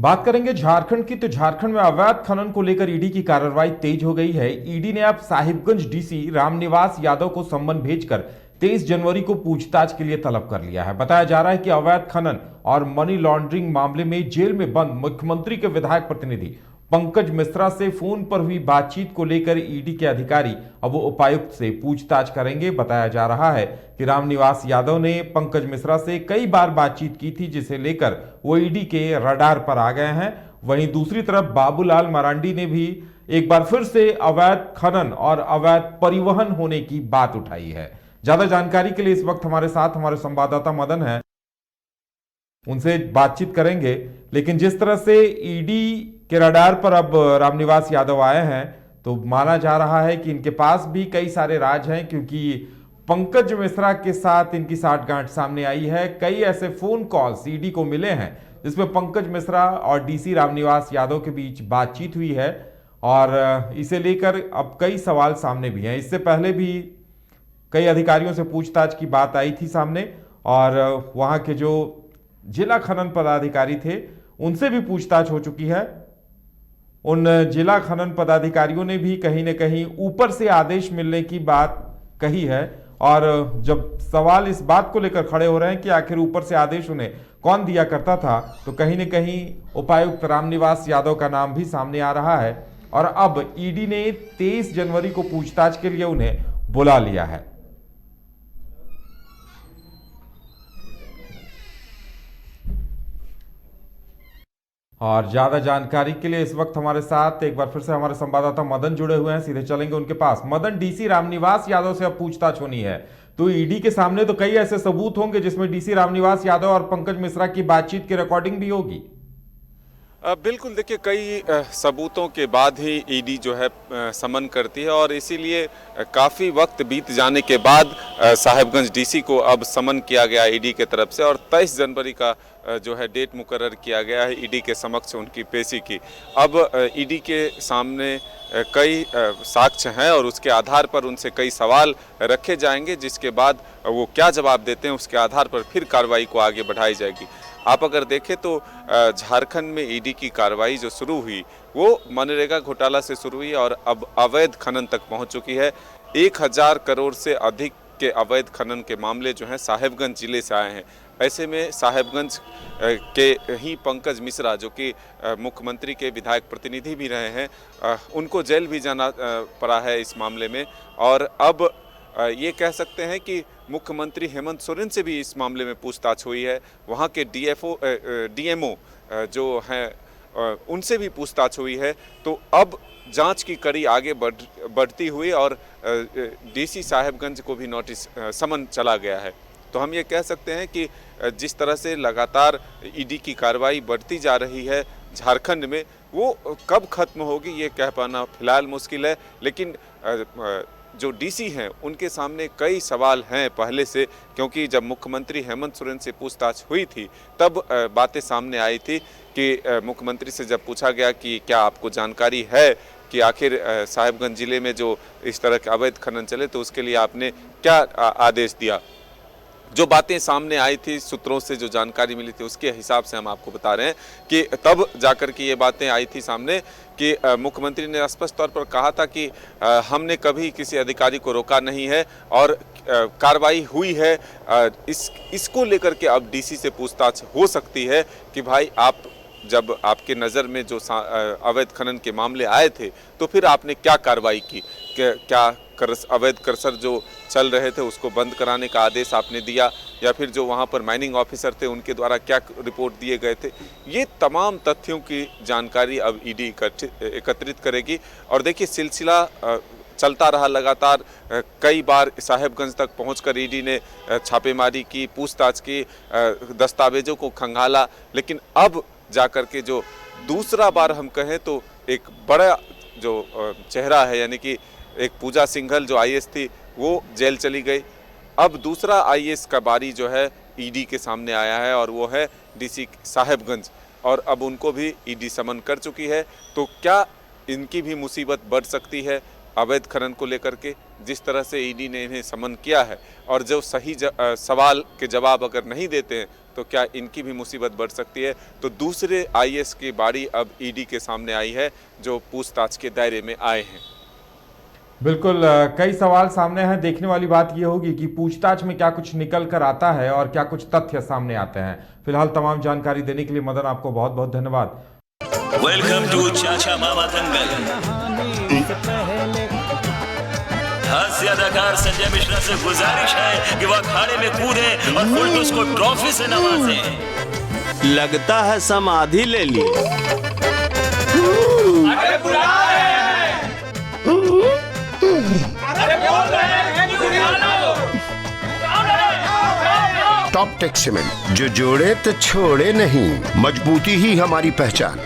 बात करेंगे झारखंड की। तो झारखंड में अवैध खनन को लेकर ईडी की कार्रवाई तेज हो गई है। ईडी ने अब साहिबगंज डीसी रामनिवास यादव को सम्मन भेजकर 23 जनवरी को पूछताछ के लिए तलब कर लिया है। बताया जा रहा है कि अवैध खनन और मनी लॉन्ड्रिंग मामले में जेल में बंद मुख्यमंत्री के विधायक प्रतिनिधि पंकज मिश्रा से फोन पर हुई बातचीत को लेकर ईडी के अधिकारी अब उपायुक्त से पूछताछ करेंगे। बताया जा रहा है कि रामनिवास यादव ने पंकज मिश्रा से कई बार बातचीत की थी, जिसे लेकर वो ईडी के रडार पर आ गए हैं। वहीं दूसरी तरफ बाबूलाल मरांडी ने भी एक बार फिर से अवैध खनन और अवैध परिवहन होने की बात उठाई है। ज्यादा जानकारी के लिए इस वक्त हमारे साथ हमारे संवाददाता मदन है, उनसे बातचीत करेंगे। लेकिन जिस तरह से ईडी के रडार पर अब रामनिवास यादव आए हैं, तो माना जा रहा है कि इनके पास भी कई सारे राज हैं, क्योंकि पंकज मिश्रा के साथ इनकी साठगांठ सामने आई है। कई ऐसे फोन कॉल्स ईडी को मिले हैं जिसमें पंकज मिश्रा और डीसी रामनिवास यादव के बीच बातचीत हुई है, और इसे लेकर अब कई सवाल सामने भी हैं। इससे पहले भी कई अधिकारियों से पूछताछ की बात आई थी सामने, और वहां के जो जिला खनन पदाधिकारी थे उनसे भी पूछताछ हो चुकी है। उन जिला खनन पदाधिकारियों ने भी कहीं न कहीं ऊपर से आदेश मिलने की बात कही है, और जब सवाल इस बात को लेकर खड़े हो रहे हैं कि आखिर ऊपर से आदेश उन्हें कौन दिया करता था, तो कहीं न कहीं उपायुक्त रामनिवास यादव का नाम भी सामने आ रहा है। और अब ईडी ने 23 जनवरी को पूछताछ के लिए उन्हें बुला लिया है। और ज्यादा जानकारी के लिए इस वक्त हमारे साथ एक बार फिर से हमारे संवाददाता मदन जुड़े हुए हैं। सीधे चलेंगे उनके पास। मदन, डीसी रामनिवास यादव से अब पूछताछ होनी है, तो ईडी के सामने तो कई ऐसे सबूत होंगे जिसमें डीसी रामनिवास यादव और पंकज मिश्रा की बातचीत की रिकॉर्डिंग भी होगी। बिल्कुल, देखिए कई सबूतों के बाद ही ईडी जो है समन करती है, और इसीलिए काफ़ी वक्त बीत जाने के बाद साहिबगंज डीसी को अब समन किया गया ईडी के तरफ से, और 23 जनवरी का जो है डेट मुकर्रर किया गया है ईडी के समक्ष उनकी पेशी की। अब ईडी के सामने कई साक्ष्य हैं, और उसके आधार पर उनसे कई सवाल रखे जाएंगे, जिसके बाद वो क्या जवाब देते हैं उसके आधार पर फिर कार्रवाई को आगे बढ़ाई जाएगी। आप अगर देखें तो झारखंड में ईडी की कार्रवाई जो शुरू हुई वो मनरेगा घोटाला से शुरू हुई, और अब अवैध खनन तक पहुंच चुकी है। 1000 करोड़ से अधिक के अवैध खनन के मामले जो हैं साहिबगंज जिले से आए हैं। ऐसे में साहिबगंज के ही पंकज मिश्रा, जो कि मुख्यमंत्री के विधायक प्रतिनिधि भी रहे हैं, उनको जेल भी जाना पड़ा है इस मामले में। और अब ये कह सकते हैं कि मुख्यमंत्री हेमंत सोरेन से भी इस मामले में पूछताछ हुई है। वहाँ के डीएमओ जो हैं उनसे भी पूछताछ हुई है। तो अब जांच की कड़ी आगे बढ़ती हुई, और डीसी साहिबगंज को भी नोटिस समन चला गया है। तो हम ये कह सकते हैं कि जिस तरह से लगातार ईडी की कार्रवाई बढ़ती जा रही है झारखंड में, वो कब खत्म होगी ये कह पाना फिलहाल मुश्किल है। लेकिन जो डीसी हैं उनके सामने कई सवाल हैं पहले से, क्योंकि जब मुख्यमंत्री हेमंत सोरेन से पूछताछ हुई थी तब बातें सामने आई थी कि मुख्यमंत्री से जब पूछा गया कि क्या आपको जानकारी है कि आखिर साहिबगंज जिले में जो इस तरह के अवैध खनन चले, तो उसके लिए आपने क्या आदेश दिया। जो बातें सामने आई थी, सूत्रों से जो जानकारी मिली थी, उसके हिसाब से हम आपको बता रहे हैं कि तब जाकर के ये बातें आई थी सामने कि मुख्यमंत्री ने स्पष्ट तौर पर कहा था कि हमने कभी किसी अधिकारी को रोका नहीं है, और कार्रवाई हुई है। इसको लेकर के अब डीसी से पूछताछ हो सकती है कि भाई आप जब आपके नज़र में जो अवैध खनन के मामले आए थे, तो फिर आपने क्या कार्रवाई की, क्या अवैध क्रशर जो चल रहे थे उसको बंद कराने का आदेश आपने दिया, या फिर जो वहाँ पर माइनिंग ऑफिसर थे उनके द्वारा क्या रिपोर्ट दिए गए थे। ये तमाम तथ्यों की जानकारी अब ईडी एकत्रित करेगी। और देखिए सिलसिला चलता रहा लगातार। कई बार साहिबगंज तक पहुंचकर ईडी ने छापेमारी की, पूछताछ की, दस्तावेजों को खंगाला, लेकिन अब जाकर के जो दूसरा बार हम कहें तो एक बड़ा जो चेहरा है, यानी कि एक पूजा सिंघल जो आईएएस थी वो जेल चली गई। अब दूसरा आईएएस का बारी जो है ईडी के सामने आया है, और वो है डीसी साहिबगंज, और अब उनको भी ईडी समन कर चुकी है। तो क्या इनकी भी मुसीबत बढ़ सकती है अवैध खनन को लेकर के? जिस तरह से ईडी ने इन्हें समन किया है, और जो सही सवाल के जवाब अगर नहीं देते हैं तो क्या इनकी भी मुसीबत बढ़ सकती है? तो दूसरे आईएएस की बारी अब ईडी के सामने आई है, जो पूछताछ के दायरे में आए हैं। बिल्कुल, कई सवाल सामने हैं। देखने वाली बात यह होगी कि पूछताछ में क्या कुछ निकल कर आता है और क्या कुछ तथ्य सामने आते हैं। फिलहाल तमाम जानकारी देने के लिए मदन आपको बहुत बहुत धन्यवाद। वेलकम टू चाचा मामा दंगल। हास्य अदाकार संजय मिश्रा से गुजारिश है कि वह अखाड़े में कूदे और फुलटूस को ट्रॉफी से नवाजे। लगता है समाधि ले ली। अरे बुला रहे हैं। अरे बोल रहे हैं कि बुला लो। टॉप टेक सीमेंट, जो जोड़े तो छोड़े नहीं, मजबूती ही हमारी पहचान।